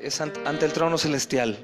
es ante el trono celestial.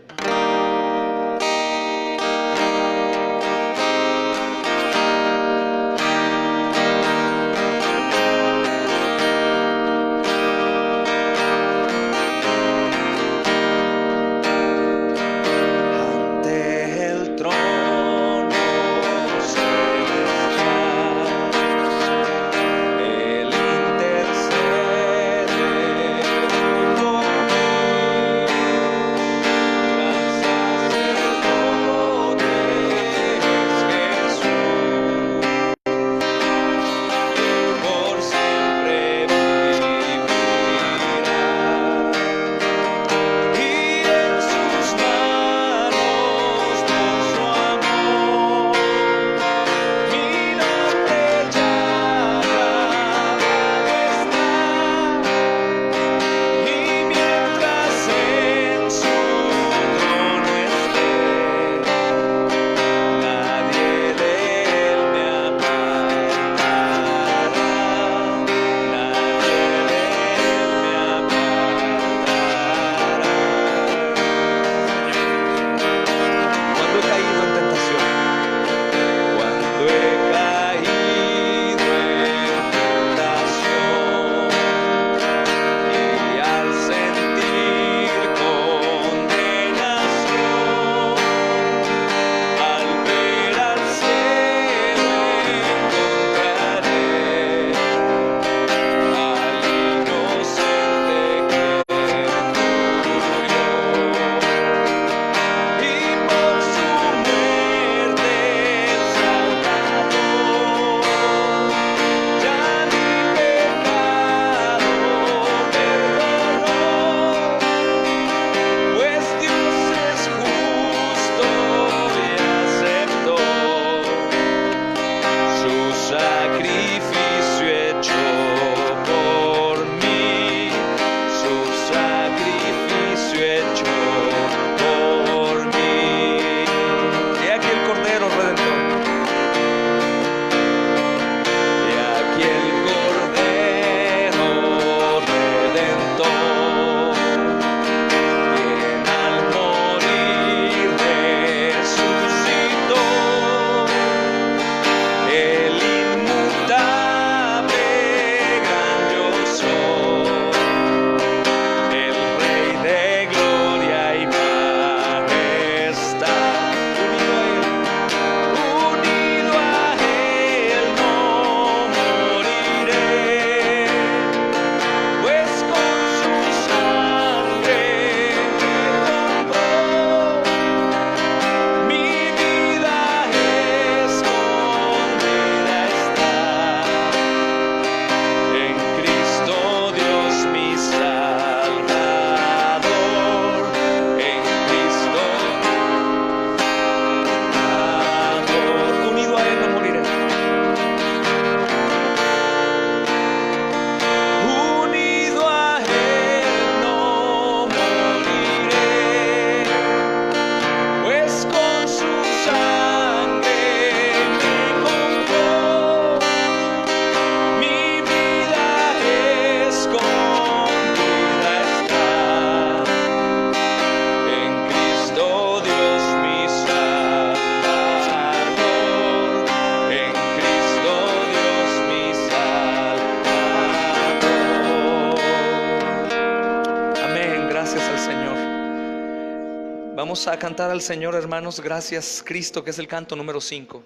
Vamos a cantar al Señor, hermanos, gracias Cristo, que es el canto número 5.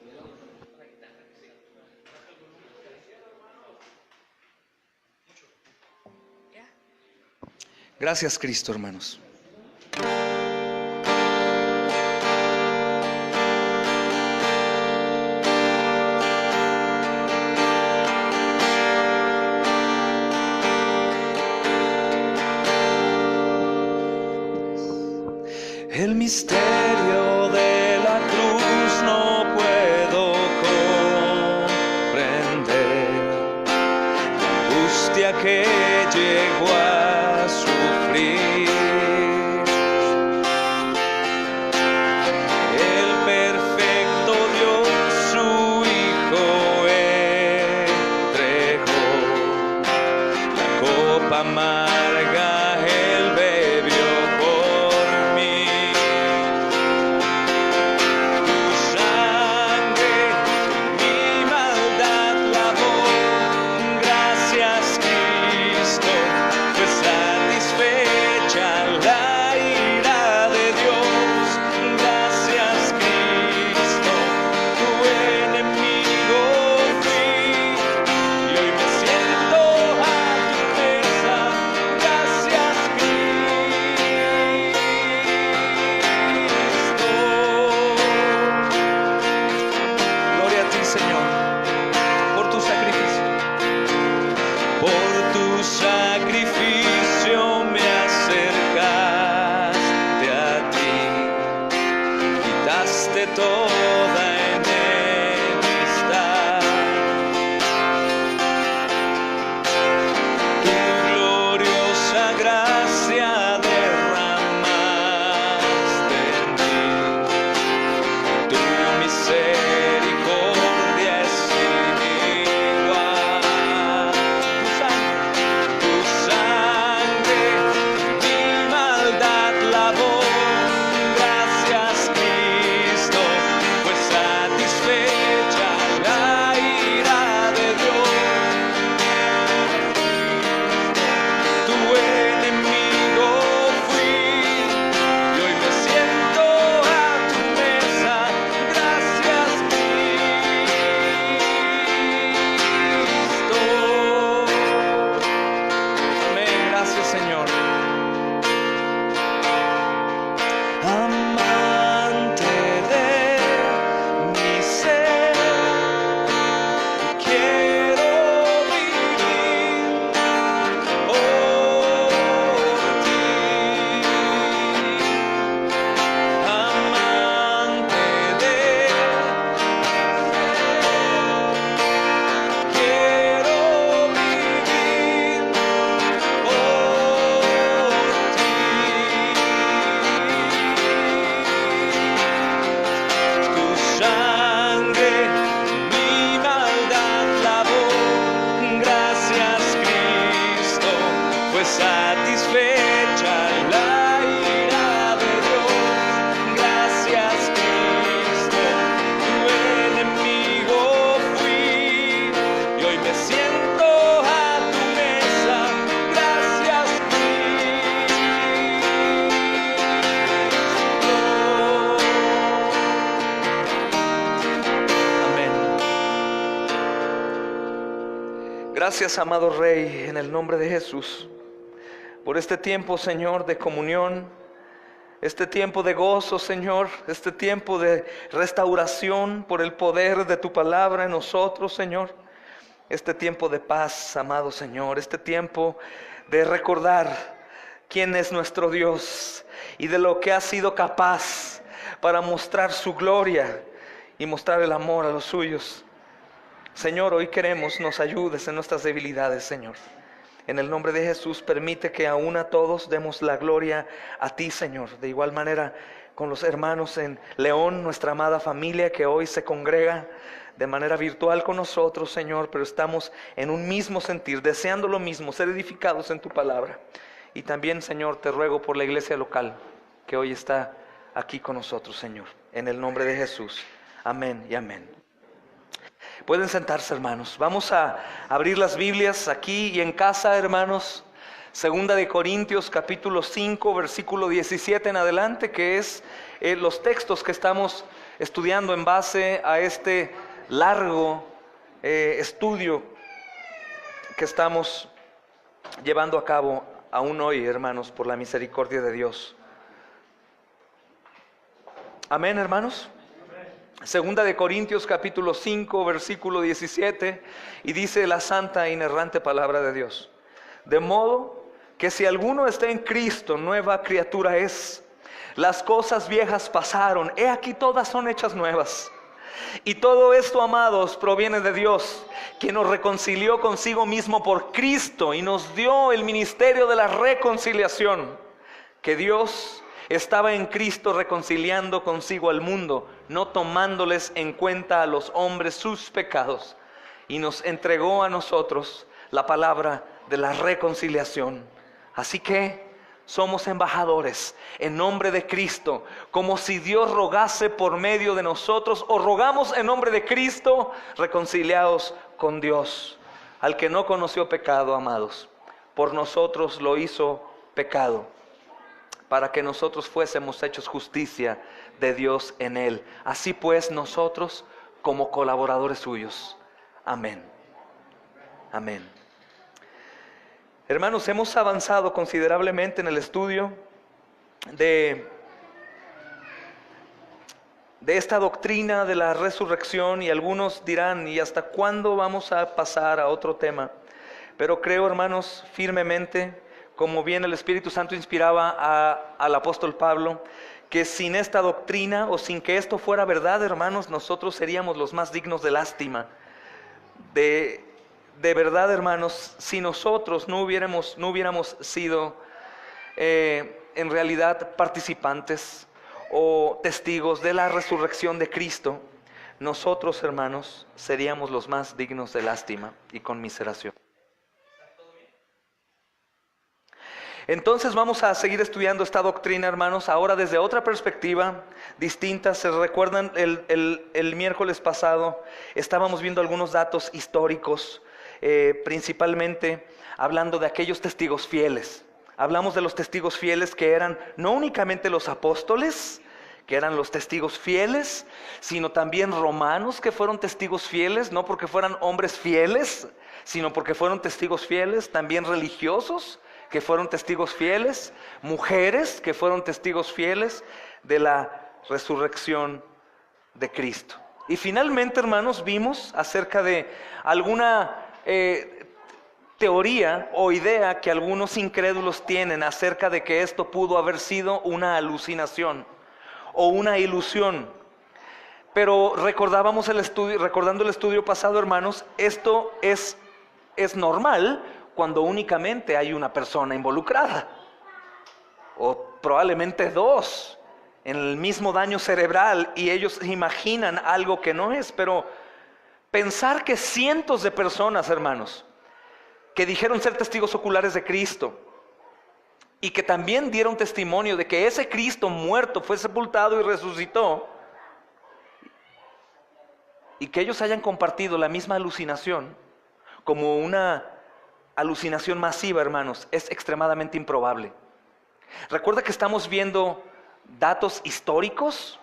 Gracias Cristo, hermanos. El misterio de la cruz no puedo comprender, la angustia que llegó a sufrir. El perfecto Dios su Hijo entregó, la copa amarga él bebió. satisfecha la ira de Dios. Gracias, Cristo, tu enemigo fui, y hoy me siento a tu mesa. Gracias, Cristo. Amén. Gracias, amado Rey, en el nombre de Jesús, por este tiempo, Señor, de comunión, este tiempo de gozo, Señor, este tiempo de restauración por el poder de tu palabra en nosotros, Señor, este tiempo de paz, amado Señor, este tiempo de recordar quién es nuestro Dios y de lo que ha sido capaz para mostrar su gloria y mostrar el amor a los suyos. Señor, hoy queremos nos ayudes en nuestras debilidades, Señor. En el nombre de Jesús, permite que aún a todos demos la gloria a ti, Señor. De igual manera con los hermanos en León, nuestra amada familia que hoy se congrega de manera virtual con nosotros, Señor, pero estamos en un mismo sentir, deseando lo mismo, ser edificados en tu palabra. Y también, Señor, te ruego por la iglesia local que hoy está aquí con nosotros, Señor. En el nombre de Jesús. Amén y amén. Pueden sentarse, hermanos. Vamos a abrir las Biblias aquí y en casa, hermanos. Segunda de Corintios, capítulo 5, versículo 17 en adelante, que es los textos que estamos estudiando en base a este largo estudio que estamos llevando a cabo aún hoy, hermanos, por la misericordia de Dios. Amén, hermanos. Segunda de Corintios capítulo 5 versículo 17, y dice la santa e inerrante palabra de Dios: de modo que si alguno está en Cristo, nueva criatura es. Las cosas viejas pasaron, he aquí todas son hechas nuevas. Y todo esto, amados, proviene de Dios, quien nos reconcilió consigo mismo por Cristo y nos dio el ministerio de la reconciliación. Que Dios estaba en Cristo reconciliando consigo al mundo, no tomándoles en cuenta a los hombres sus pecados, y nos entregó a nosotros la palabra de la reconciliación. Así que somos embajadores en nombre de Cristo, como si Dios rogase por medio de nosotros, o rogamos en nombre de Cristo, reconciliados con Dios. Al que no conoció pecado, amados, por nosotros lo hizo pecado, para que nosotros fuésemos hechos justicia de Dios en él. Así pues, nosotros como colaboradores suyos. Amén. Amén. Hermanos, hemos avanzado considerablemente en el estudio de esta doctrina de la resurrección, y algunos dirán: ¿y hasta cuándo vamos a pasar a otro tema? Pero creo, hermanos, firmemente, como bien el Espíritu Santo inspiraba al apóstol Pablo, que sin esta doctrina, o sin que esto fuera verdad, hermanos, nosotros seríamos los más dignos de lástima. De verdad, hermanos, si nosotros no hubiéramos sido en realidad participantes o testigos de la resurrección de Cristo, nosotros, hermanos, seríamos los más dignos de lástima y conmiseración. Entonces vamos a seguir estudiando esta doctrina, hermanos, ahora desde otra perspectiva distinta. Se recuerdan, el miércoles pasado estábamos viendo algunos datos históricos, principalmente hablando de aquellos testigos fieles. Hablamos de los testigos fieles que eran no únicamente los apóstoles, que eran los testigos fieles, sino también romanos que fueron testigos fieles, no porque fueran hombres fieles, sino porque fueron testigos fieles, también religiosos que fueron testigos fieles, mujeres que fueron testigos fieles de la resurrección de Cristo. Y finalmente, hermanos, vimos acerca de alguna teoría o idea que algunos incrédulos tienen acerca de que esto pudo haber sido una alucinación o una ilusión. Pero recordando el estudio pasado, hermanos, esto es normal cuando únicamente hay una persona involucrada, o probablemente dos, en el mismo daño cerebral, y ellos imaginan algo que no es. Pero pensar que cientos de personas, hermanos, que dijeron ser testigos oculares de Cristo, y que también dieron testimonio de que ese Cristo muerto fue sepultado y resucitó, y que ellos hayan compartido la misma alucinación como una alucinación masiva, hermanos, es extremadamente improbable. Recuerda que estamos viendo datos históricos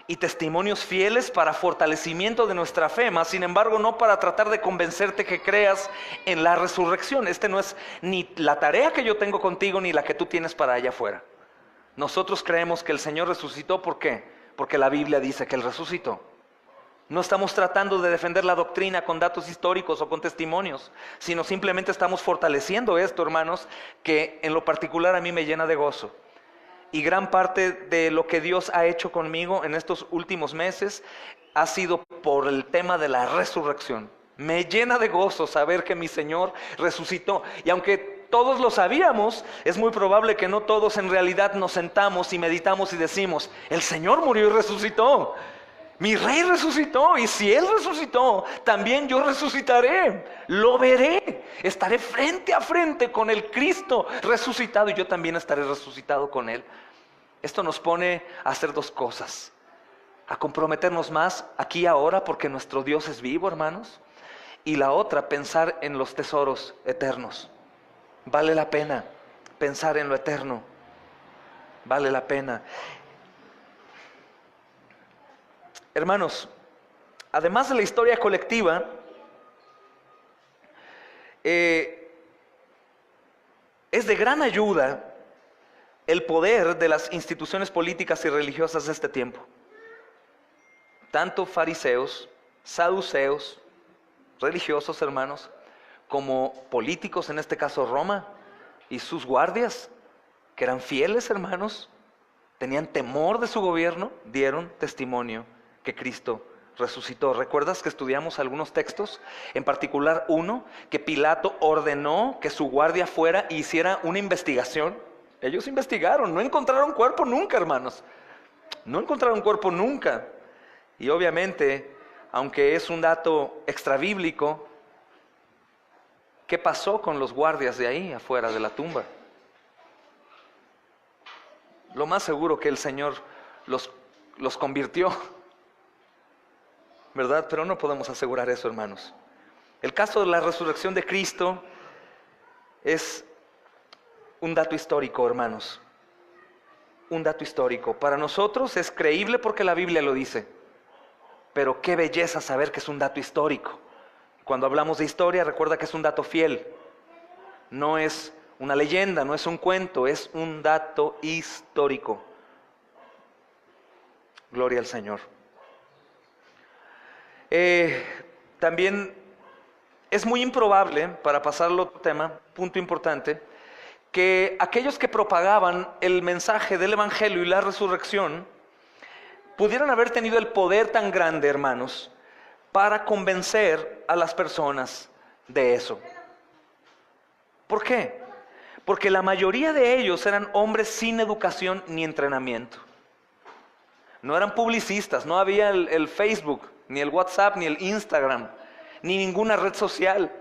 y testimonios fieles para fortalecimiento de nuestra fe, mas sin embargo no para tratar de convencerte que creas en la resurrección. Este no es ni la tarea que yo tengo contigo ni la que tú tienes para allá afuera. Nosotros creemos que el Señor resucitó. ¿Por qué? Porque la Biblia dice que Él resucitó. No estamos tratando de defender la doctrina con datos históricos o con testimonios, sino simplemente estamos fortaleciendo esto, hermanos, que en lo particular a mí me llena de gozo. Y gran parte de lo que Dios ha hecho conmigo en estos últimos meses ha sido por el tema de la resurrección. Me llena de gozo saber que mi Señor resucitó. Y aunque todos lo sabíamos, es muy probable que no todos en realidad nos sentamos y meditamos y decimos: el Señor murió y resucitó. Mi Rey resucitó, y si Él resucitó, también yo resucitaré. Lo veré. Estaré frente a frente con el Cristo resucitado, y yo también estaré resucitado con Él. Esto nos pone a hacer dos cosas: a comprometernos más aquí y ahora, porque nuestro Dios es vivo, hermanos. Y la otra, pensar en los tesoros eternos. Vale la pena pensar en lo eterno. Vale la pena. Hermanos, además de la historia colectiva, es de gran ayuda el poder de las instituciones políticas y religiosas de este tiempo. Tanto fariseos, saduceos, religiosos, hermanos, como políticos, en este caso Roma y sus guardias, que eran fieles, hermanos, tenían temor de su gobierno, dieron testimonio que Cristo resucitó. ¿Recuerdas que estudiamos algunos textos? En particular uno, que Pilato ordenó que su guardia fuera e hiciera una investigación. Ellos investigaron, no encontraron cuerpo nunca, hermanos. No encontraron cuerpo nunca. Y obviamente, aunque es un dato extrabíblico, ¿qué pasó con los guardias de ahí afuera de la tumba? Lo más seguro que el Señor los convirtió, ¿verdad? Pero no podemos asegurar eso, hermanos. El caso de la resurrección de Cristo es un dato histórico, hermanos. Un dato histórico. Para nosotros es creíble porque la Biblia lo dice. Pero qué belleza saber que es un dato histórico. Cuando hablamos de historia, recuerda que es un dato fiel. No es una leyenda, no es un cuento, es un dato histórico. Gloria al Señor. También es muy improbable, para pasar al otro tema, punto importante, que aquellos que propagaban el mensaje del Evangelio y la resurrección pudieran haber tenido el poder tan grande, hermanos, para convencer a las personas de eso. ¿Por qué? Porque la mayoría de ellos eran hombres sin educación ni entrenamiento. No eran publicistas, no había el Facebook, ni el WhatsApp, ni el Instagram, ni ninguna red social,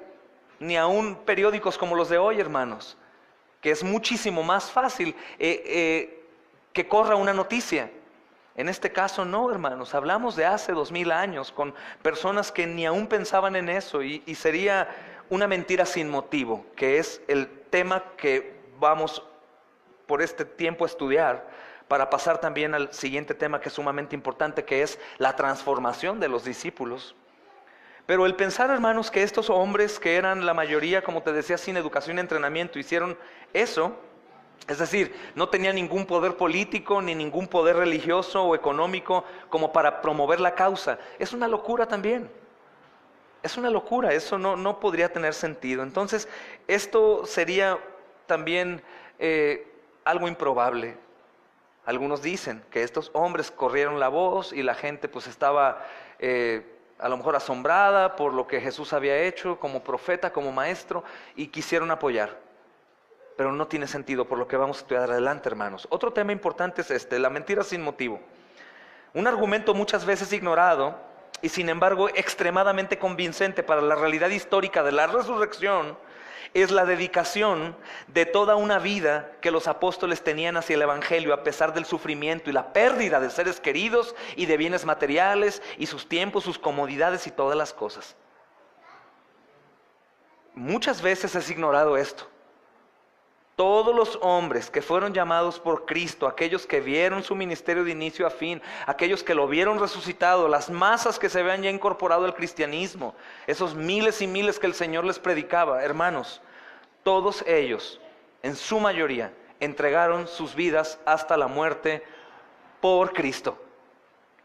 ni aún periódicos como los de hoy, hermanos, que es muchísimo más fácil que corra una noticia. En este caso no, hermanos, hablamos de hace 2000 años con personas que ni aún pensaban en eso, y sería una mentira sin motivo, que es el tema que vamos por este tiempo a estudiar, para pasar también al siguiente tema que es sumamente importante, que es la transformación de los discípulos. Pero el pensar, hermanos, que estos hombres, que eran la mayoría, como te decía, sin educación y entrenamiento, hicieron eso, es decir, no tenían ningún poder político, ni ningún poder religioso o económico como para promover la causa, es una locura también. Es una locura, eso no podría tener sentido. Entonces, esto sería también algo improbable. Algunos dicen que estos hombres corrieron la voz y la gente pues estaba a lo mejor asombrada por lo que Jesús había hecho como profeta, como maestro, y quisieron apoyar. Pero no tiene sentido por lo que vamos a estudiar adelante, hermanos. Otro tema importante es la mentira sin motivo. Un argumento muchas veces ignorado y sin embargo extremadamente convincente para la realidad histórica de la resurrección es la dedicación de toda una vida que los apóstoles tenían hacia el evangelio, a pesar del sufrimiento y la pérdida de seres queridos y de bienes materiales y sus tiempos, sus comodidades y todas las cosas. Muchas veces es ignorado esto. Todos los hombres que fueron llamados por Cristo, aquellos que vieron su ministerio de inicio a fin, aquellos que lo vieron resucitado, las masas que se habían ya incorporado al cristianismo, esos miles y miles que el Señor les predicaba, hermanos, todos ellos, en su mayoría, entregaron sus vidas hasta la muerte por Cristo.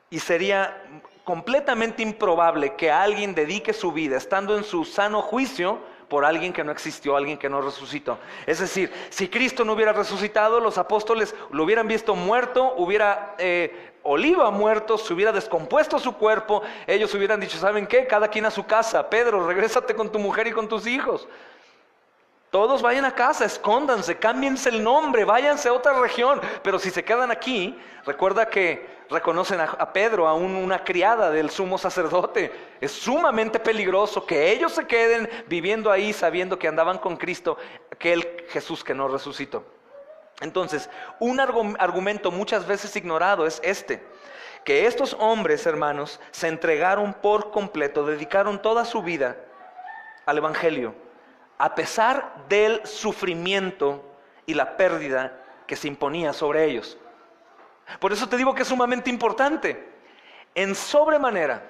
Y sería completamente improbable que alguien dedique su vida, estando en su sano juicio, por alguien que no existió, alguien que no resucitó. Es decir, si Cristo no hubiera resucitado, los apóstoles lo hubieran visto muerto, hubiera oliva muerto, se hubiera descompuesto su cuerpo, ellos hubieran dicho, ¿saben qué? Cada quien a su casa. Pedro, regrésate con tu mujer y con tus hijos. Todos vayan a casa, escóndanse, cámbiense el nombre, váyanse a otra región. Pero si se quedan aquí, recuerda que reconocen a Pedro, a una criada del sumo sacerdote. Es sumamente peligroso que ellos se queden viviendo ahí sabiendo que andaban con Cristo, aquel Jesús que no resucitó. Entonces, un argumento muchas veces ignorado es este: que estos hombres, hermanos, se entregaron por completo, dedicaron toda su vida al evangelio, a pesar del sufrimiento y la pérdida que se imponía sobre ellos. Por eso te digo que es sumamente importante. En sobremanera,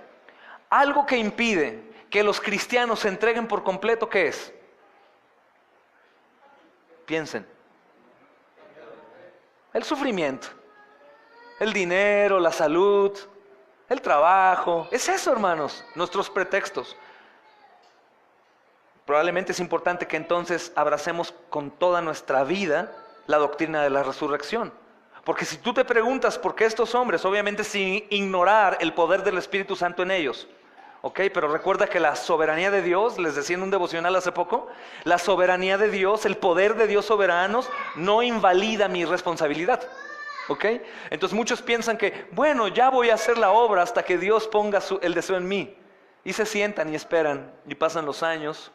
algo que impide que los cristianos se entreguen por completo, ¿qué es? Piensen. El sufrimiento, el dinero, la salud, el trabajo. Es eso, hermanos, nuestros pretextos. Probablemente es importante que entonces abracemos con toda nuestra vida la doctrina de la resurrección. Porque si tú te preguntas por qué estos hombres, obviamente sin ignorar el poder del Espíritu Santo en ellos, ¿ok? Pero recuerda que la soberanía de Dios, les decía en un devocional hace poco, la soberanía de Dios, el poder de Dios soberanos, no invalida mi responsabilidad, ¿ok? Entonces muchos piensan que, bueno, ya voy a hacer la obra hasta que Dios ponga el deseo en mí. Y se sientan y esperan, y pasan los años.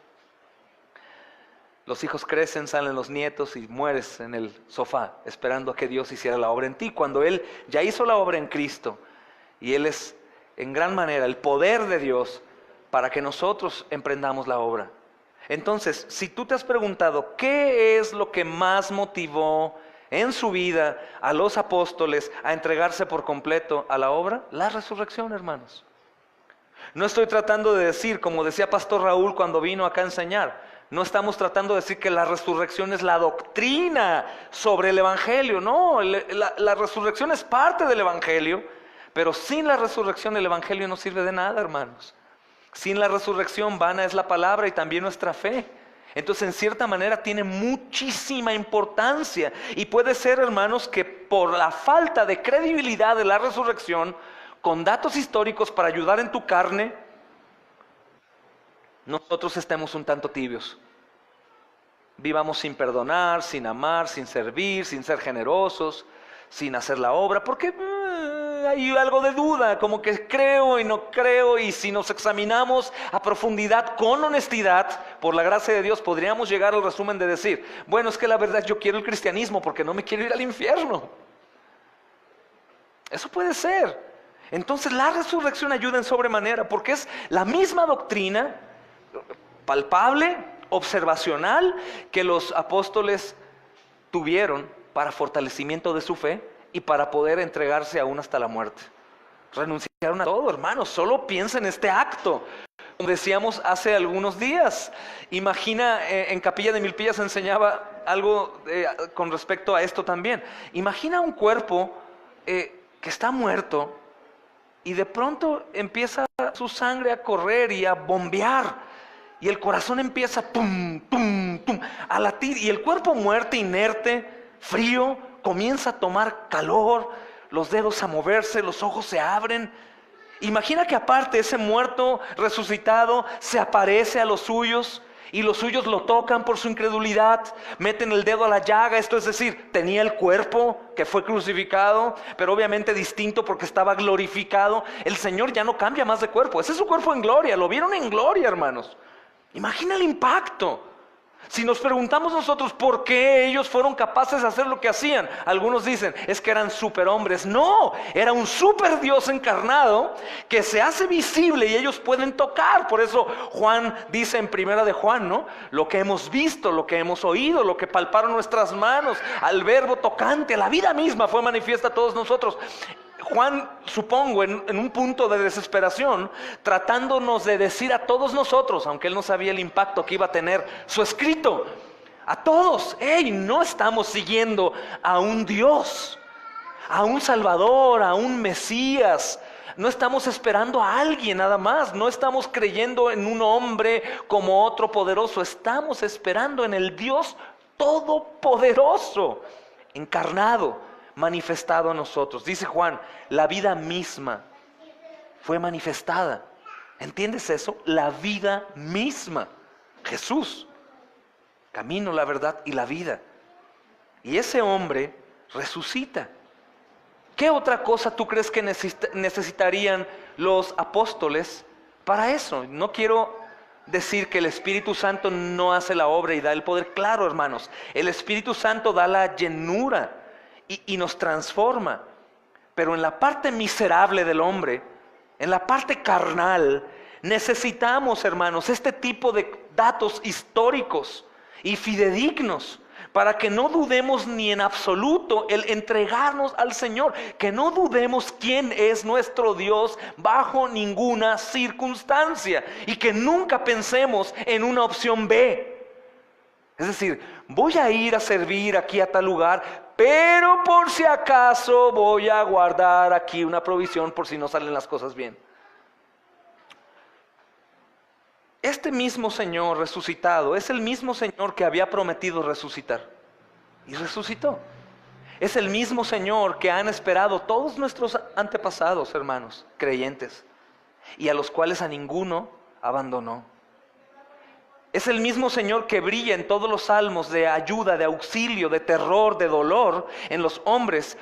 Los hijos crecen, salen los nietos y mueres en el sofá esperando a que Dios hiciera la obra en ti, cuando Él ya hizo la obra en Cristo y Él es en gran manera el poder de Dios para que nosotros emprendamos la obra. Entonces, si tú te has preguntado qué es lo que más motivó en su vida a los apóstoles a entregarse por completo a la obra, la resurrección, hermanos. No estoy tratando de decir, como decía Pastor Raúl cuando vino acá a enseñar, no estamos tratando de decir que la resurrección es la doctrina sobre el evangelio. No, la resurrección es parte del evangelio, pero sin la resurrección el evangelio no sirve de nada, hermanos. Sin la resurrección vana es la palabra y también nuestra fe. Entonces, en cierta manera tiene muchísima importancia, y puede ser, hermanos, que por la falta de credibilidad de la resurrección, con datos históricos para ayudar en tu carne, nosotros estemos un tanto tibios. Vivamos sin perdonar, sin amar, sin servir, sin ser generosos, sin hacer la obra, porque hay algo de duda, como que creo y no creo. Y si nos examinamos a profundidad, con honestidad, por la gracia de Dios, podríamos llegar al resumen de decir, bueno, es que la verdad yo quiero el cristianismo porque no me quiero ir al infierno. Eso puede ser. Entonces la resurrección ayuda en sobremanera, porque es la misma doctrina palpable, observacional, que los apóstoles tuvieron para fortalecimiento de su fe y para poder entregarse aún hasta la muerte. Renunciaron a todo, hermanos. Solo piensa en este acto. Como decíamos hace algunos días, imagina, en Capilla de Milpillas enseñaba algo con respecto a esto también. Imagina un cuerpo que está muerto y de pronto empieza su sangre a correr y a bombear. Y el corazón empieza tum, tum, tum, a latir. Y el cuerpo muerto, inerte, frío, comienza a tomar calor, los dedos a moverse, los ojos se abren. Imagina que aparte ese muerto resucitado se aparece a los suyos, y los suyos lo tocan por su incredulidad, meten el dedo a la llaga. Esto es decir, tenía el cuerpo que fue crucificado, pero obviamente distinto porque estaba glorificado. El Señor ya no cambia más de cuerpo, ese es su cuerpo en gloria. Lo vieron en gloria, hermanos. Imagina el impacto. Si nos preguntamos nosotros por qué ellos fueron capaces de hacer lo que hacían, algunos dicen, es que eran superhombres. No, era un super Dios encarnado que se hace visible y ellos pueden tocar. Por eso Juan dice en primera de Juan, ¿no? Lo que hemos visto, lo que hemos oído, lo que palparon nuestras manos, al verbo tocante, la vida misma fue manifiesta a todos nosotros. Juan, supongo, en un punto de desesperación, tratándonos de decir a todos nosotros, aunque él no sabía el impacto que iba a tener su escrito, a todos, hey, no estamos siguiendo a un Dios, a un Salvador, a un Mesías. No estamos esperando a alguien nada más, no estamos creyendo en un hombre como otro poderoso, estamos esperando en el Dios todopoderoso, encarnado, manifestado a nosotros. Dice Juan, la vida misma fue manifestada. ¿Entiendes eso? La vida misma. Jesús, camino, la verdad y la vida. Y ese hombre resucita. ¿Qué otra cosa tú crees que necesitarían los apóstoles para eso? No quiero decir que el Espíritu Santo no hace la obra y da el poder. Claro, hermanos, el Espíritu Santo da la llenura y nos transforma. Pero en la parte miserable del hombre, en la parte carnal, necesitamos, hermanos, este tipo de datos históricos y fidedignos para que no dudemos ni en absoluto el entregarnos al Señor, que no dudemos quién es nuestro Dios bajo ninguna circunstancia y que nunca pensemos en una opción B. Es decir, voy a ir a servir aquí a tal lugar, pero por si acaso voy a guardar aquí una provisión por si no salen las cosas bien. Este mismo Señor resucitado es el mismo Señor que había prometido resucitar y resucitó. Es el mismo Señor que han esperado todos nuestros antepasados, hermanos, creyentes, y a los cuales a ninguno abandonó. Es el mismo Señor que brilla en todos los salmos de ayuda, de auxilio, de terror, de dolor en los hombres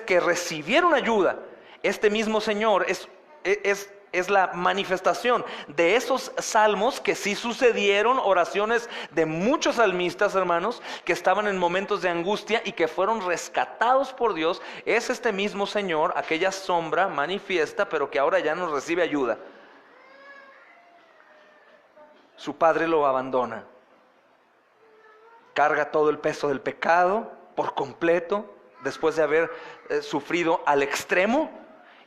que recibieron ayuda. Este mismo Señor es la manifestación de esos salmos que sí sucedieron, oraciones de muchos salmistas, hermanos, que estaban en momentos de angustia y que fueron rescatados por Dios. Es este mismo Señor, aquella sombra manifiesta, pero que ahora ya nos recibe ayuda. Su padre lo abandona, carga todo el peso del pecado por completo, después de haber sufrido al extremo,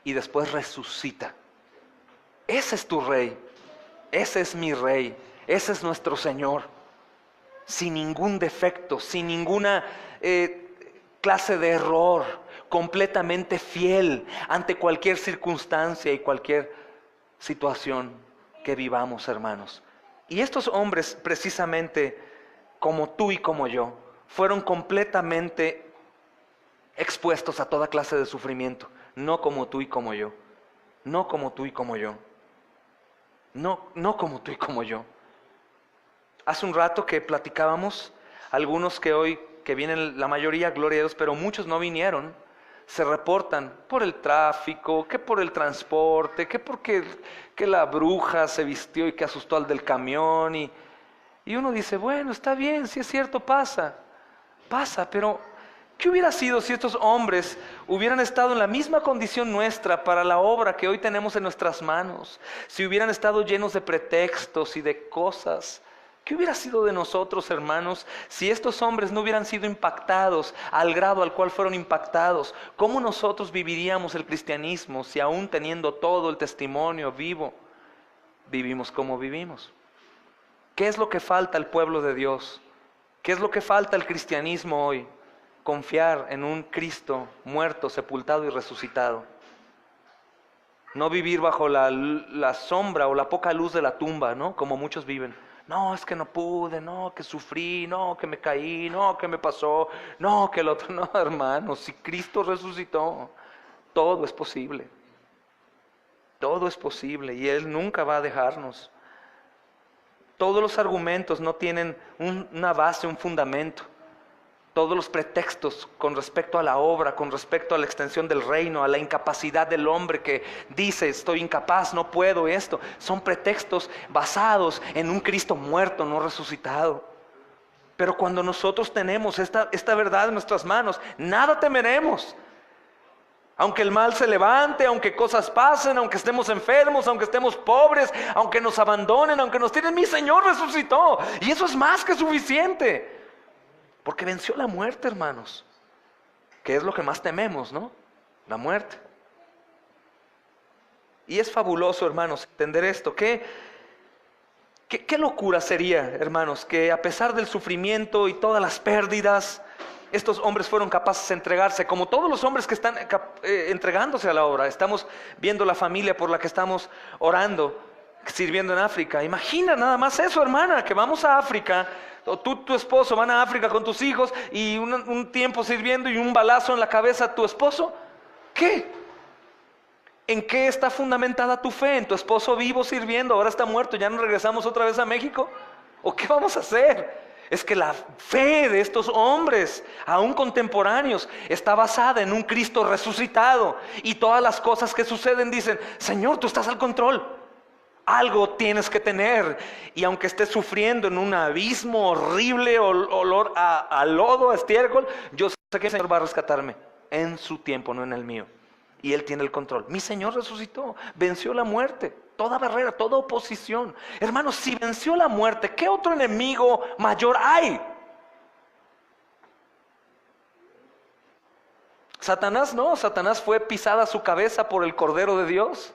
y después resucita. Ese es tu rey, ese es mi rey, ese es nuestro Señor, sin ningún defecto, sin ninguna clase de error, completamente fiel ante cualquier circunstancia y cualquier situación que vivamos, hermanos. Y estos hombres, precisamente como tú y como yo, fueron completamente expuestos a toda clase de sufrimiento, no como tú y como yo, no como tú y como yo, no como tú y como yo. Hace un rato que platicábamos, algunos que hoy, que vienen la mayoría, gloria a Dios, pero muchos no vinieron, se reportan por el tráfico, que por el transporte, que porque que la bruja se vistió y que asustó al del camión, y uno dice, bueno, está bien, si es cierto, pasa, pero ¿qué hubiera sido si estos hombres hubieran estado en la misma condición nuestra para la obra que hoy tenemos en nuestras manos? Si hubieran estado llenos de pretextos y de cosas, ¿qué hubiera sido de nosotros, hermanos, si estos hombres no hubieran sido impactados al grado al cual fueron impactados? ¿Cómo nosotros viviríamos el cristianismo si aún teniendo todo el testimonio vivo, vivimos como vivimos? ¿Qué es lo que falta al pueblo de Dios? ¿Qué es lo que falta al cristianismo hoy? Confiar en un Cristo muerto, sepultado y resucitado. No vivir bajo la sombra o la poca luz de la tumba, ¿no? Como muchos viven. No, es que no pude, no, que sufrí, no, que me caí, no, que me pasó, no, que el otro. No, hermanos, si Cristo resucitó, todo es posible. Todo es posible y Él nunca va a dejarnos. Todos los argumentos no tienen una base, un fundamento. Todos los pretextos con respecto a la obra, con respecto a la extensión del reino, a la incapacidad del hombre que dice, estoy incapaz, no puedo esto, son pretextos basados en un Cristo muerto, no resucitado. Pero cuando nosotros tenemos esta verdad en nuestras manos, nada temeremos. Aunque el mal se levante, aunque cosas pasen, aunque estemos enfermos, aunque estemos pobres, aunque nos abandonen, aunque nos tiren, mi Señor resucitó. Y eso es más que suficiente. Porque venció la muerte, hermanos. Que es lo que más tememos, ¿no? La muerte. Y es fabuloso, hermanos, entender esto. ¿Qué locura sería, hermanos, que a pesar del sufrimiento y todas las pérdidas, estos hombres fueron capaces de entregarse, como todos los hombres que están entregándose a la obra. Estamos viendo la familia por la que estamos orando, sirviendo en África. Imagina nada más eso, hermana, que vamos a África, o tú, tu esposo, van a África con tus hijos, y un tiempo sirviendo y un balazo en la cabeza a tu esposo. ¿Qué? ¿En qué está fundamentada tu fe? ¿En tu esposo vivo sirviendo? Ahora está muerto, ¿ya no regresamos otra vez a México? ¿O qué vamos a hacer? Es que la fe de estos hombres, aún contemporáneos, está basada en un Cristo resucitado. Y todas las cosas que suceden dicen, Señor, tú estás al control. Algo tienes que tener. Y aunque estés sufriendo en un abismo horrible, olor a lodo, a estiércol, yo sé que el Señor va a rescatarme en su tiempo, no en el mío. Y Él tiene el control. Mi Señor resucitó, venció la muerte, toda barrera, toda oposición. Hermanos, si venció la muerte, ¿qué otro enemigo mayor hay? Satanás no, Satanás fue pisada su cabeza por el Cordero de Dios.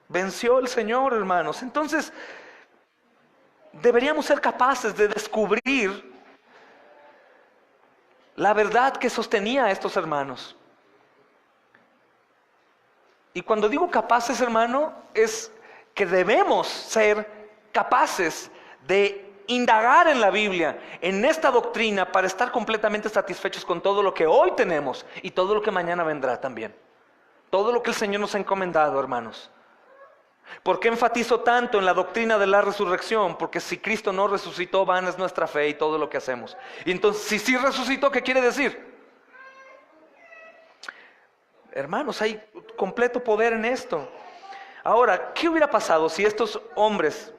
Venció el Señor, hermanos. Entonces, deberíamos ser capaces de descubrir la verdad que sostenía a estos hermanos. Y cuando digo capaces, hermano, es que debemos ser capaces de indagar en la Biblia, en esta doctrina, para estar completamente satisfechos con todo lo que hoy tenemos y todo lo que mañana vendrá también. Todo lo que el Señor nos ha encomendado, hermanos. ¿Por qué enfatizo tanto en la doctrina de la resurrección? Porque si Cristo no resucitó, vana es nuestra fe y todo lo que hacemos. Y entonces, si sí resucitó, ¿qué quiere decir? Hermanos, hay completo poder en esto. Ahora, ¿qué hubiera pasado si estos hombres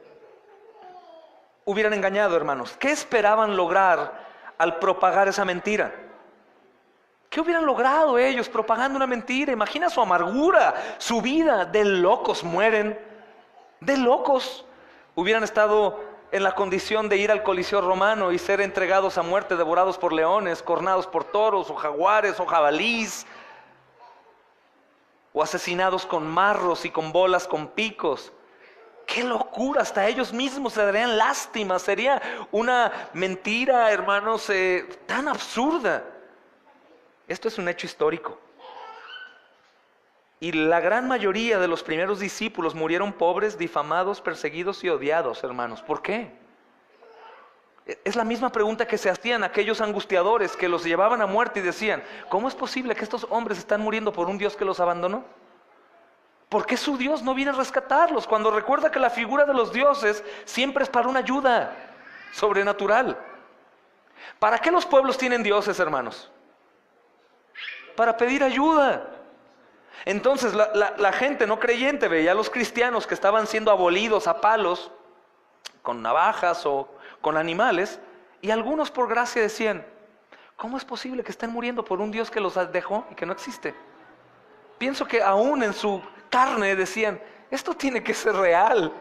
hubieran engañado, hermanos? ¿Qué esperaban lograr al propagar esa mentira? ¿Qué hubieran logrado ellos propagando una mentira? Imagina su amargura, su vida. De locos mueren. De locos. Hubieran estado en la condición de ir al Coliseo romano y ser entregados a muerte, devorados por leones, cornados por toros, o jaguares, o jabalís, o asesinados con marros y con bolas con picos. ¡Qué locura! Hasta ellos mismos se darían lástima. Sería una mentira, hermanos, tan absurda. Esto es un hecho histórico. Y la gran mayoría de los primeros discípulos murieron pobres, difamados, perseguidos y odiados, hermanos. ¿Por qué? Es la misma pregunta que se hacían aquellos angustiadores que los llevaban a muerte y decían, ¿cómo es posible que estos hombres están muriendo por un Dios que los abandonó? ¿Por qué su Dios no viene a rescatarlos? Cuando recuerda que la figura de los dioses siempre es para una ayuda sobrenatural. ¿Para qué los pueblos tienen dioses, hermanos? Para pedir ayuda. Entonces la gente no creyente veía a los cristianos que estaban siendo abolidos a palos con navajas o con animales, y algunos por gracia decían, ¿cómo es posible que estén muriendo por un Dios que los dejó y que no existe? Pienso que aún en su carne decían, esto tiene que ser real.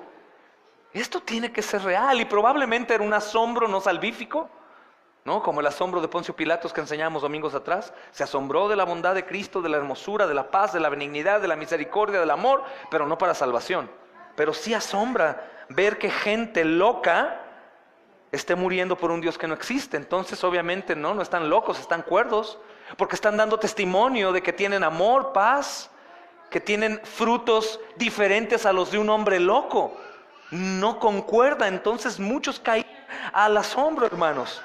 Esto tiene que ser real. Y probablemente era un asombro no salvífico, ¿no? Como el asombro de Poncio Pilatos que enseñamos domingos atrás. Se asombró de la bondad de Cristo, de la hermosura, de la paz, de la benignidad, de la misericordia, del amor, pero no para salvación. Pero sí asombra ver que gente loca esté muriendo por un Dios que no existe. Entonces obviamente no están locos, están cuerdos, porque están dando testimonio de que tienen amor, paz, que tienen frutos diferentes a los de un hombre loco. No concuerda. Entonces muchos caían al asombro, hermanos.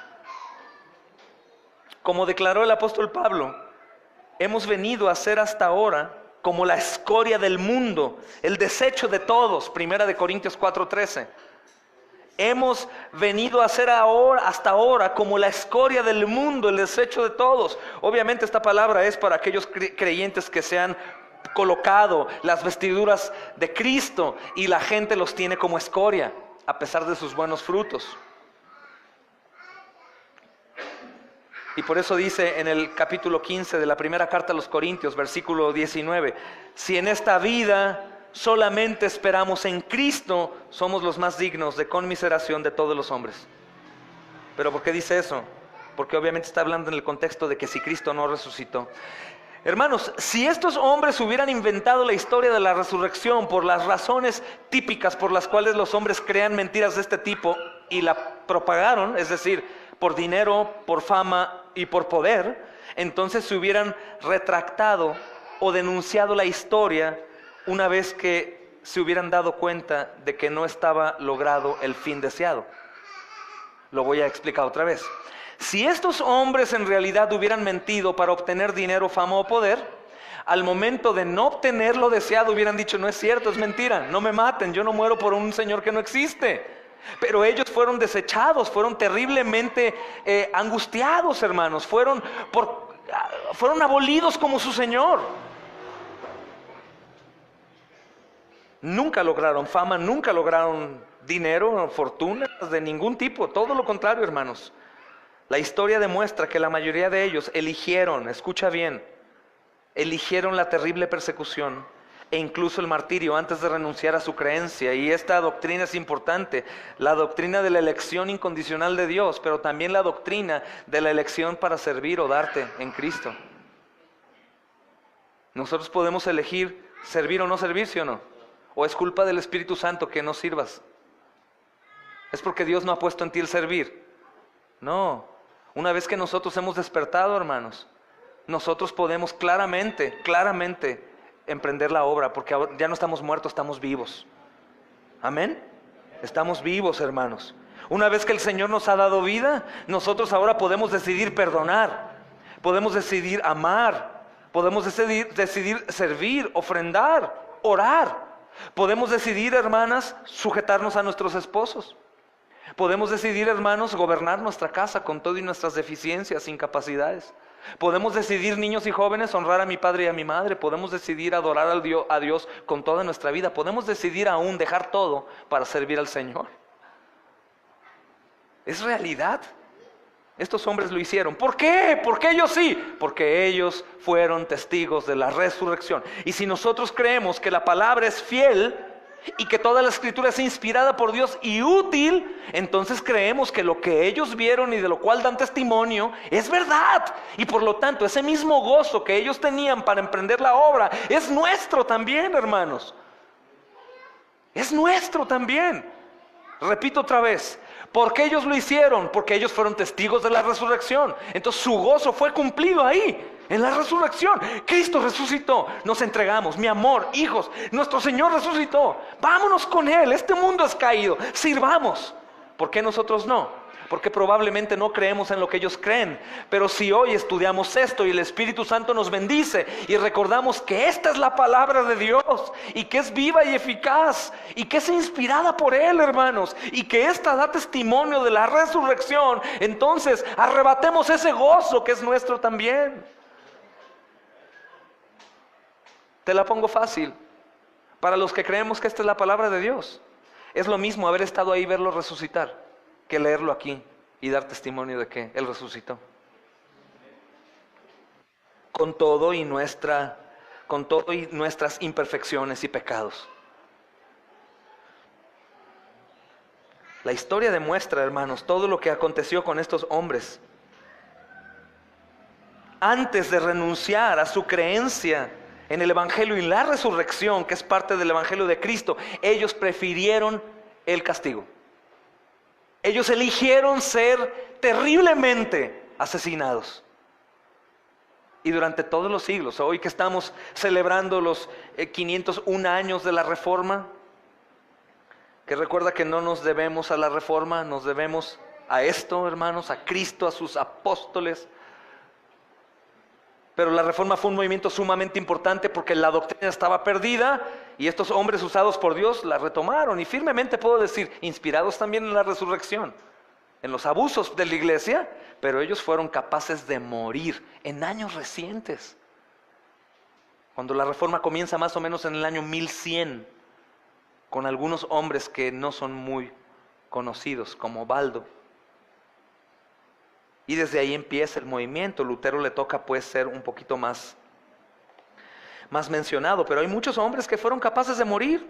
Como declaró el apóstol Pablo, hemos venido a ser hasta ahora como la escoria del mundo, el desecho de todos. 1 Corintios 4:13. Hemos venido a ser hasta ahora como la escoria del mundo, el desecho de todos. Obviamente esta palabra es para aquellos creyentes que se han colocado las vestiduras de Cristo y la gente los tiene como escoria, a pesar de sus buenos frutos. Y por eso dice en el capítulo 15 de la primera carta a los Corintios, versículo 19, si en esta vida solamente esperamos en Cristo, somos los más dignos de conmiseración de todos los hombres. ¿Pero por qué dice eso? Porque obviamente está hablando en el contexto de que si Cristo no resucitó. Hermanos, si estos hombres hubieran inventado la historia de la resurrección por las razones típicas por las cuales los hombres crean mentiras de este tipo y la propagaron, es decir, por dinero, por fama y por poder, entonces se hubieran retractado o denunciado la historia una vez que se hubieran dado cuenta de que no estaba logrado el fin deseado. Lo voy a explicar otra vez. Si estos hombres en realidad hubieran mentido para obtener dinero, fama o poder, al momento de no obtener lo deseado hubieran dicho, no es cierto, es mentira, no me maten, yo no muero por un Señor que no existe. Pero ellos fueron desechados, fueron terriblemente angustiados, hermanos, fueron abolidos como su Señor. Nunca lograron fama, nunca lograron dinero, fortunas de ningún tipo, todo lo contrario, hermanos. La historia demuestra que la mayoría de ellos eligieron, escucha bien, eligieron la terrible persecución e incluso el martirio antes de renunciar a su creencia. Y esta doctrina es importante, la doctrina de la elección incondicional de Dios, pero también la doctrina de la elección para servir o darte en Cristo. Nosotros podemos elegir servir o no servir, ¿sí o no? ¿O es culpa del Espíritu Santo que no sirvas? ¿Es porque Dios no ha puesto en ti el servir? No. Una vez que nosotros hemos despertado, hermanos, nosotros podemos claramente emprender la obra, porque ya no estamos muertos, estamos vivos. Amén. Estamos vivos, hermanos. Una vez que el Señor nos ha dado vida, nosotros ahora podemos decidir perdonar, podemos decidir amar, podemos decidir servir, ofrendar, orar. Podemos decidir, hermanas, sujetarnos a nuestros esposos. Podemos decidir, hermanos, gobernar nuestra casa con todo y nuestras deficiencias, incapacidades. Podemos decidir, niños y jóvenes, honrar a mi padre y a mi madre. Podemos decidir adorar a Dios con toda nuestra vida. Podemos decidir aún dejar todo para servir al Señor. Es realidad. Estos hombres lo hicieron. ¿Por qué? ¿Por qué ellos sí? Porque ellos fueron testigos de la resurrección. Y si nosotros creemos que la palabra es fiel y que toda la escritura es inspirada por Dios y útil, entonces creemos que lo que ellos vieron y de lo cual dan testimonio es verdad. Y por lo tanto ese mismo gozo que ellos tenían para emprender la obra es nuestro también, hermanos. Es nuestro también. Repito otra vez, ¿por qué ellos lo hicieron? Porque ellos fueron testigos de la resurrección. Entonces su gozo fue cumplido ahí, en la resurrección. Cristo resucitó, nos entregamos, mi amor, hijos, nuestro Señor resucitó. Vámonos con Él, este mundo es caído, sirvamos. ¿Por qué nosotros no? Porque probablemente no creemos en lo que ellos creen. Pero si hoy estudiamos esto y el Espíritu Santo nos bendice y recordamos que esta es la palabra de Dios y que es viva y eficaz y que es inspirada por Él, hermanos, y que esta da testimonio de la resurrección, entonces arrebatemos ese gozo que es nuestro también. Te la pongo fácil. Para los que creemos que esta es la palabra de Dios, es lo mismo haber estado ahí y verlo resucitar que leerlo aquí y dar testimonio de que Él resucitó. Con todo y nuestras imperfecciones y pecados. La historia demuestra, hermanos, todo lo que aconteció con estos hombres. Antes de renunciar a su creencia en el Evangelio y la resurrección, que es parte del Evangelio de Cristo, ellos prefirieron el castigo. Ellos eligieron ser terriblemente asesinados. Y durante todos los siglos, hoy que estamos celebrando los 501 años de la Reforma, que recuerda que no nos debemos a la Reforma, nos debemos a esto, hermanos, a Cristo, a sus apóstoles. Pero la Reforma fue un movimiento sumamente importante porque la doctrina estaba perdida y estos hombres usados por Dios la retomaron. Y firmemente puedo decir, inspirados también en la resurrección, en los abusos de la iglesia, pero ellos fueron capaces de morir en años recientes. Cuando la Reforma comienza más o menos en el año 1100, con algunos hombres que no son muy conocidos, como Baldo. Y desde ahí empieza el movimiento. Lutero le toca pues ser un poquito más mencionado, pero hay muchos hombres que fueron capaces de morir,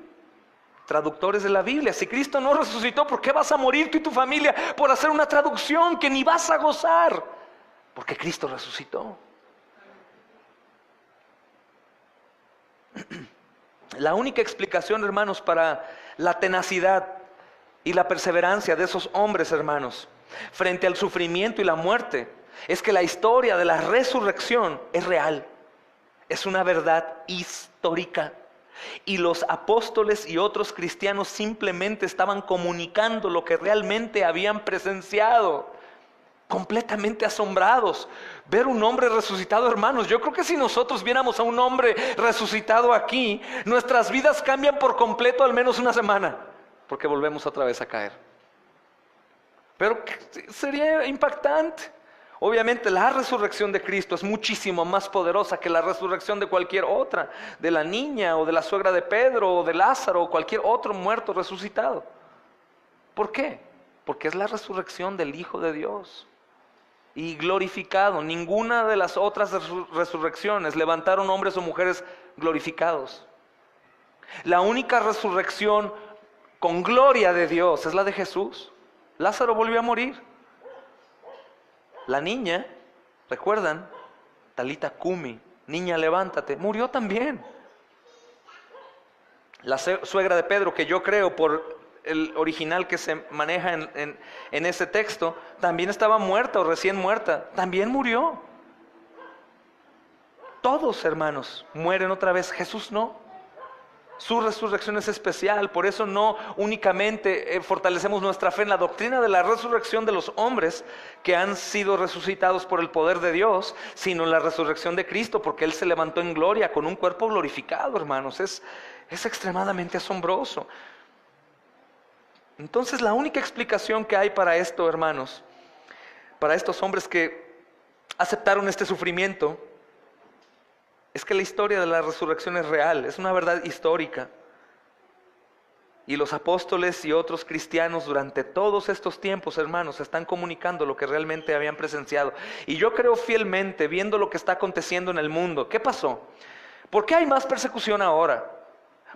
traductores de la Biblia. Si Cristo no resucitó, ¿por qué vas a morir tú y tu familia por hacer una traducción que ni vas a gozar? Porque Cristo resucitó. La única explicación, hermanos, para la tenacidad y la perseverancia de esos hombres, hermanos, frente al sufrimiento y la muerte, es que la historia de la resurrección es real. Es una verdad histórica. Y los apóstoles y otros cristianos simplemente estaban comunicando lo que realmente habían presenciado, completamente asombrados. Ver un hombre resucitado, hermanos, yo creo que si nosotros viéramos a un hombre resucitado aquí, nuestras vidas cambian por completo al menos una semana, porque volvemos otra vez a caer. Pero sería impactante. Obviamente la resurrección de Cristo es muchísimo más poderosa que la resurrección de cualquier otra, de la niña o de la suegra de Pedro o de Lázaro o cualquier otro muerto resucitado. ¿Por qué? Porque es la resurrección del Hijo de Dios y glorificado. Ninguna de las otras resurrecciones levantaron hombres o mujeres glorificados. La única resurrección con gloria de Dios es la de Jesús. Lázaro volvió a morir. La niña, ¿recuerdan? Talita Cumi, niña levántate, murió también. La suegra de Pedro, que yo creo por el original que se maneja en ese texto, también estaba muerta o recién muerta, también murió. Todos, hermanos, mueren otra vez, Jesús no. Su resurrección es especial, por eso no únicamente fortalecemos nuestra fe en la doctrina de la resurrección de los hombres que han sido resucitados por el poder de Dios, sino en la resurrección de Cristo, porque Él se levantó en gloria con un cuerpo glorificado, hermanos. Es extremadamente asombroso. Entonces la única explicación que hay para esto, hermanos, para estos hombres que aceptaron este sufrimiento, es que la historia de la resurrección es real, es una verdad histórica. Y los apóstoles y otros cristianos durante todos estos tiempos, hermanos, están comunicando lo que realmente habían presenciado. Y yo creo fielmente, viendo lo que está aconteciendo en el mundo, ¿qué pasó? ¿Por qué hay más persecución ahora?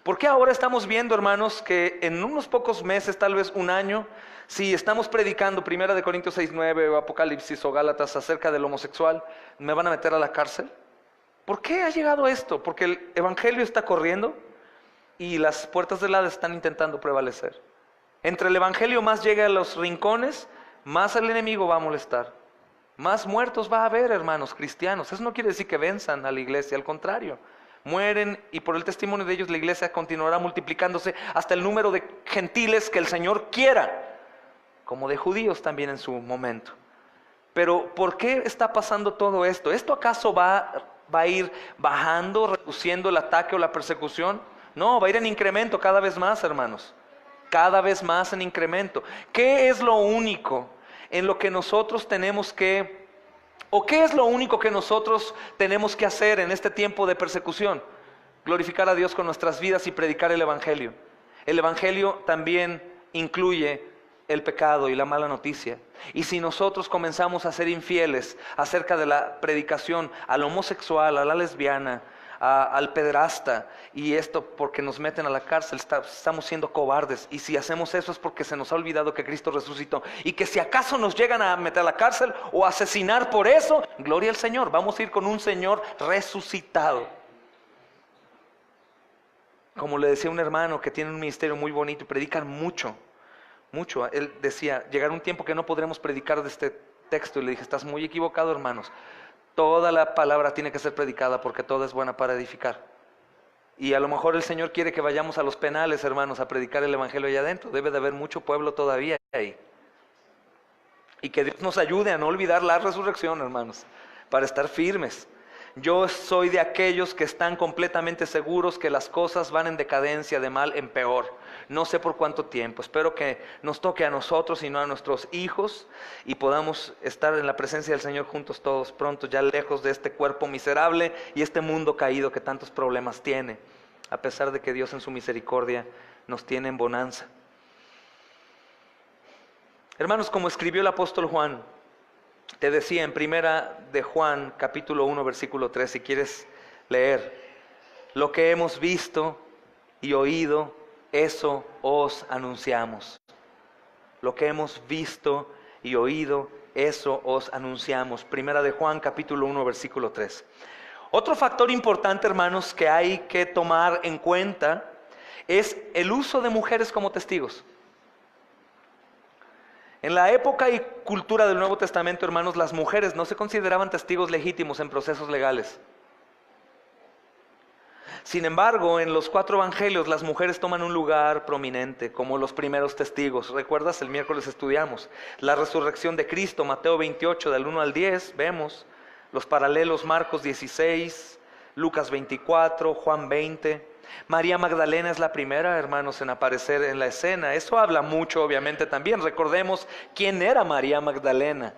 ¿Por qué ahora estamos viendo, hermanos, que en unos pocos meses, tal vez un año, si estamos predicando 1 Corintios 6:9 o Apocalipsis o Gálatas acerca del homosexual, me van a meter a la cárcel? ¿Por qué ha llegado esto? Porque el evangelio está corriendo y las puertas del Hades están intentando prevalecer. Entre el evangelio más llega a los rincones, más el enemigo va a molestar. Más muertos va a haber, hermanos cristianos. Eso no quiere decir que venzan a la iglesia, al contrario. Mueren y por el testimonio de ellos la iglesia continuará multiplicándose hasta el número de gentiles que el Señor quiera, como de judíos también en su momento. Pero ¿por qué está pasando todo esto? ¿Esto acaso va a ir bajando, reduciendo el ataque o la persecución? No, va a ir en incremento cada vez más, hermanos. Cada vez más en incremento. ¿Qué es lo único en lo que nosotros tenemos que, o qué es lo único que nosotros tenemos que hacer en este tiempo de persecución? Glorificar a Dios con nuestras vidas y predicar el evangelio. El evangelio también incluye el pecado y la mala noticia. Y si nosotros comenzamos a ser infieles acerca de la predicación al homosexual, a la lesbiana, al pederasta, y esto porque nos meten a la cárcel, estamos siendo cobardes. Y si hacemos eso es porque se nos ha olvidado que Cristo resucitó, y que si acaso nos llegan a meter a la cárcel o a asesinar por eso, gloria al Señor, vamos a ir con un Señor resucitado. Como le decía un hermano que tiene un ministerio muy bonito y predican mucho. Él decía, llegará un tiempo que no podremos predicar de este texto. Y le dije, estás muy equivocado, hermanos. Toda la palabra tiene que ser predicada porque toda es buena para edificar. Y a lo mejor el Señor quiere que vayamos a los penales, hermanos, a predicar el evangelio allá adentro. Debe de haber mucho pueblo todavía ahí. Y que Dios nos ayude a no olvidar la resurrección, hermanos, para estar firmes. Yo soy de aquellos que están completamente seguros que las cosas van en decadencia, de mal en peor. No sé por cuánto tiempo. Espero que nos toque a nosotros y no a nuestros hijos, y podamos estar en la presencia del Señor juntos todos pronto, ya lejos de este cuerpo miserable y este mundo caído que tantos problemas tiene, a pesar de que Dios en su misericordia nos tiene en bonanza. Hermanos, como escribió el apóstol Juan, Te decía en primera de Juan, capítulo 1, versículo 3, si quieres leer, lo que hemos visto y oído, eso os anunciamos. Lo que hemos visto y oído, eso os anunciamos. Primera de Juan, capítulo 1, versículo 3. Otro factor importante, hermanos, que hay que tomar en cuenta es el uso de mujeres como testigos. En la época y cultura del Nuevo Testamento, hermanos, las mujeres no se consideraban testigos legítimos en procesos legales. Sin embargo, en los 4 evangelios las mujeres toman un lugar prominente como los primeros testigos. ¿Recuerdas? El miércoles estudiamos la resurrección de Cristo, Mateo 28, del 1 al 10, vemos los paralelos, Marcos 16, Lucas 24, Juan 20. María Magdalena es la primera, hermanos, en aparecer en la escena. Eso habla mucho, obviamente, también. Recordemos quién era María Magdalena.